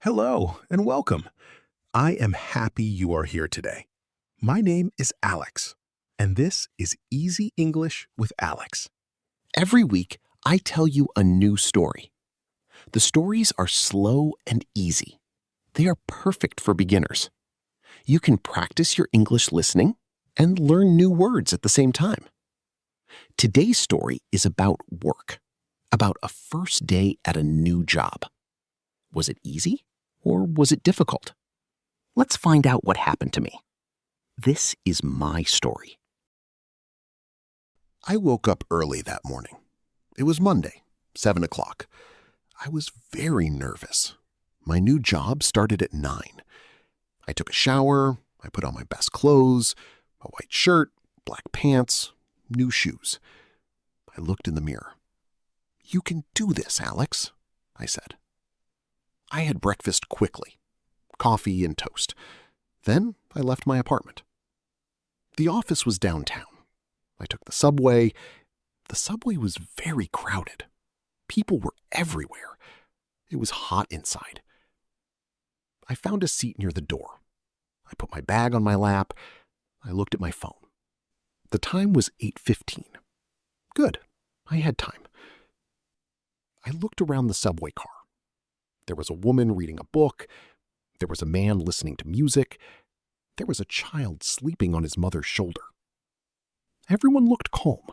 Hello and welcome. I am happy you are here today. My name is Alex, and this is Easy English with Alex. Every week, I tell you a new story. The stories are slow and easy. They are perfect for beginners. You can practice your English listening and learn new words at the same time. Today's story is about work, about a first day at a new job. Was it easy or was it difficult? Let's find out what happened to me. This is my story. I woke up early that morning. It was Monday, 7 o'clock. I was very nervous. My new job started at 9. I took a shower, I put on my best clothes, a white shirt, black pants, new shoes. I looked in the mirror. "You can do this, Alex," I said. I had breakfast quickly, coffee and toast. Then I left my apartment. The office was downtown. I took the subway. The subway was very crowded. People were everywhere. It was hot inside. I found a seat near the door. I put my bag on my lap. I looked at my phone. The time was 8:15. Good. I had time. I looked around the subway car. There was a woman reading a book. There was a man listening to music. There was a child sleeping on his mother's shoulder. Everyone looked calm,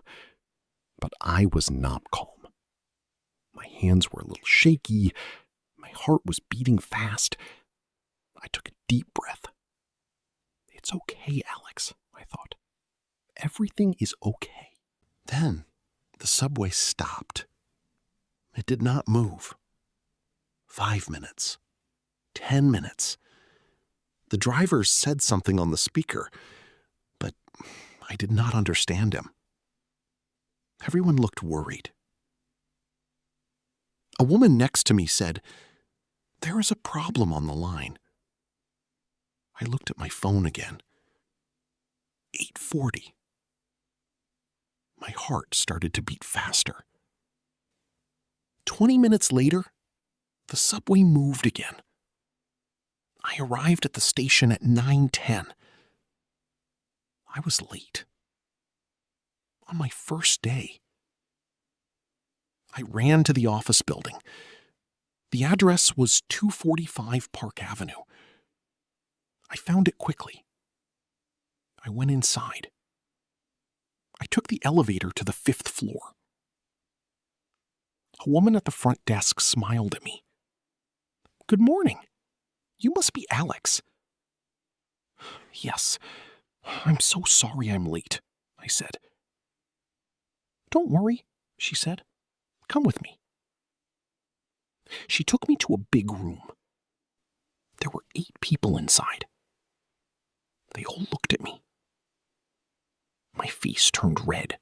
but I was not calm. My hands were a little shaky. My heart was beating fast. I took a deep breath. "It's okay, Alex," I thought. "Everything is okay." Then the subway stopped. It did not move. 5 minutes. 10 minutes. The driver said something on the speaker, but I did not understand him. Everyone looked worried. A woman next to me said, "There is a problem on the line." I looked at my phone again. 8:40. My heart started to beat faster. 20 minutes later, the subway moved again. I arrived at the station at 9:10. I was late. On my first day. I ran to the office building. The address was 245 Park Avenue. I found it quickly. I went inside. I took the elevator to the 5th floor. A woman at the front desk smiled at me. "Good morning. You must be Alex." "Yes. I'm so sorry I'm late," I said. "Don't worry," she said. "Come with me." She took me to a big room. There were 8 people inside. They all looked at me. My face turned red.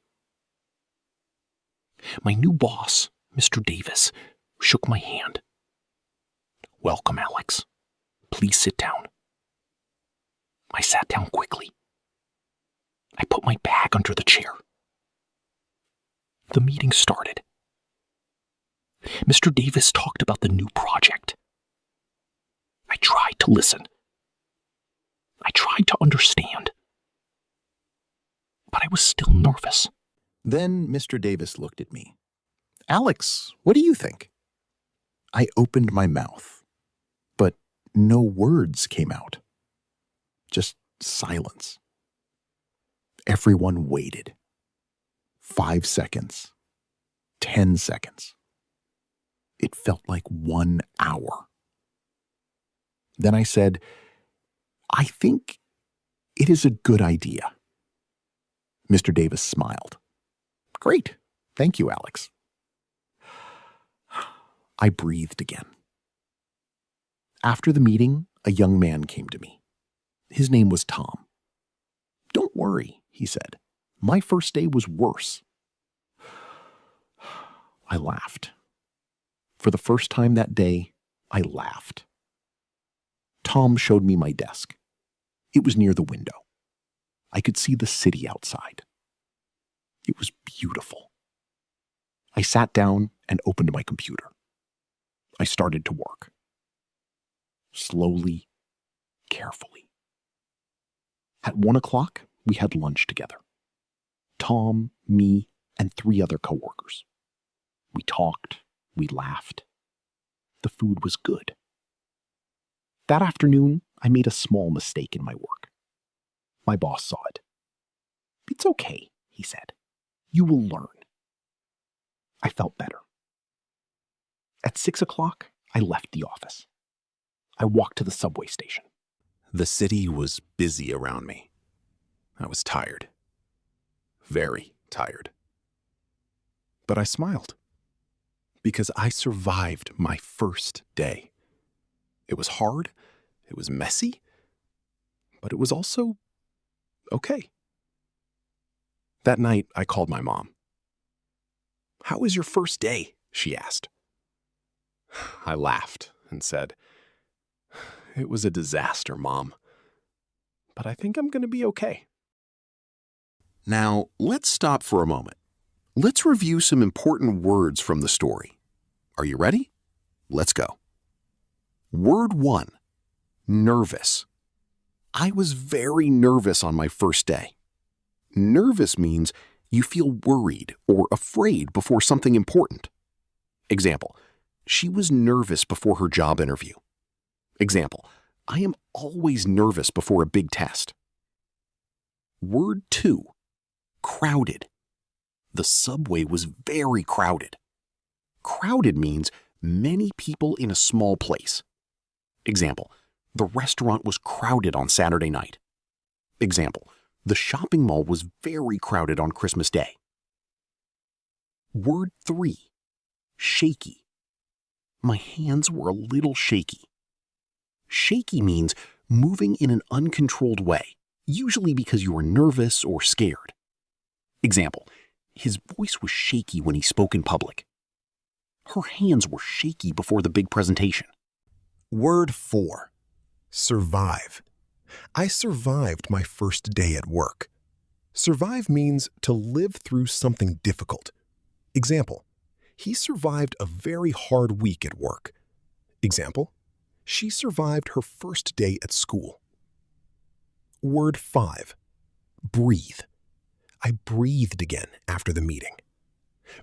My new boss, Mr. Davis, shook my hand. "Welcome, Alex. Please sit down." I sat down quickly. I put my bag under the chair. The meeting started. Mr. Davis talked about the new project. I tried to listen. I tried to understand. But I was still nervous. Then Mr. Davis looked at me. "Alex, what do you think?" I opened my mouth, but no words came out. Just silence. Everyone waited. 5 seconds. 10 seconds. It felt like 1 hour. Then I said, "I think it is a good idea." Mr. Davis smiled. "Great. Thank you, Alex." I breathed again. After the meeting, a young man came to me. His name was Tom. "Don't worry," he said. "My first day was worse." I laughed. For the first time that day, I laughed. Tom showed me my desk. It was near the window. I could see the city outside. It was beautiful. I sat down and opened my computer. I started to work. slowly, carefully. At 1 o'clock, we had lunch together. Tom, me, and 3 other coworkers. We talked, we laughed. The food was good. That afternoon, I made a small mistake in my work. My boss saw it. "It's okay," he said. "You will learn." I felt better. At 6 o'clock, I left the office. I walked to the subway station. The city was busy around me. I was tired. Very tired. But I smiled because I survived my first day. It was hard, it was messy, but it was also okay. That night, I called my mom. "How was your first day?" she asked. I laughed and said, "It was a disaster, Mom, but I think I'm going to be okay." Now, let's stop for a moment. Let's review some important words from the story. Are you ready? Let's go. Word 1, nervous. I was very nervous on my first day. Nervous means you feel worried or afraid before something important. Example, she was nervous before her job interview. Example, I am always nervous before a big test. Word 2, crowded. The subway was very crowded. Crowded means many people in a small place. Example, the restaurant was crowded on Saturday night. Example, the shopping mall was very crowded on Christmas Day. Word 3, shaky. My hands were a little shaky. Shaky means moving in an uncontrolled way, usually because you are nervous or scared. Example, his voice was shaky when he spoke in public. Her hands were shaky before the big presentation. Word 4, survive. I survived my first day at work. Survive means to live through something difficult. Example, he survived a very hard week at work. Example, she survived her first day at school. Word 5, breathe. I breathed again after the meeting.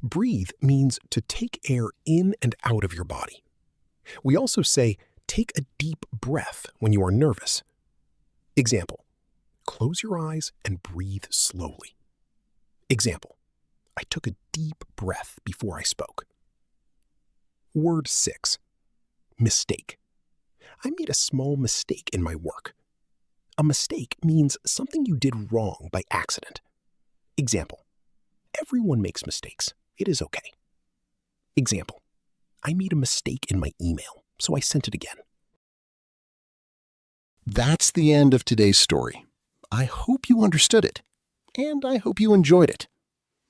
Breathe means to take air in and out of your body. We also say take a deep breath when you are nervous. Example, close your eyes and breathe slowly. Example, I took a deep breath before I spoke. Word 6, mistake. I made a small mistake in my work. A mistake means something you did wrong by accident. Example, everyone makes mistakes. It is okay. Example, I made a mistake in my email, so I sent it again. That's the end of today's story. I hope you understood it, and I hope you enjoyed it.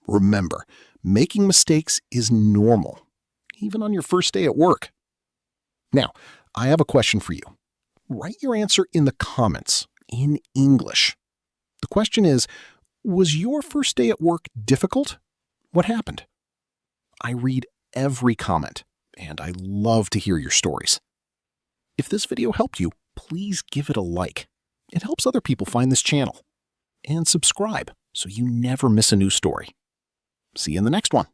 Remember, making mistakes is normal, even on your first day at work. Now, I have a question for you. Write your answer in the comments in English. The question is, was your first day at work difficult? What happened? I read every comment, and I love to hear your stories. If this video helped you, please give it a like. It helps other people find this channel. And subscribe so you never miss a new story. See you in the next one.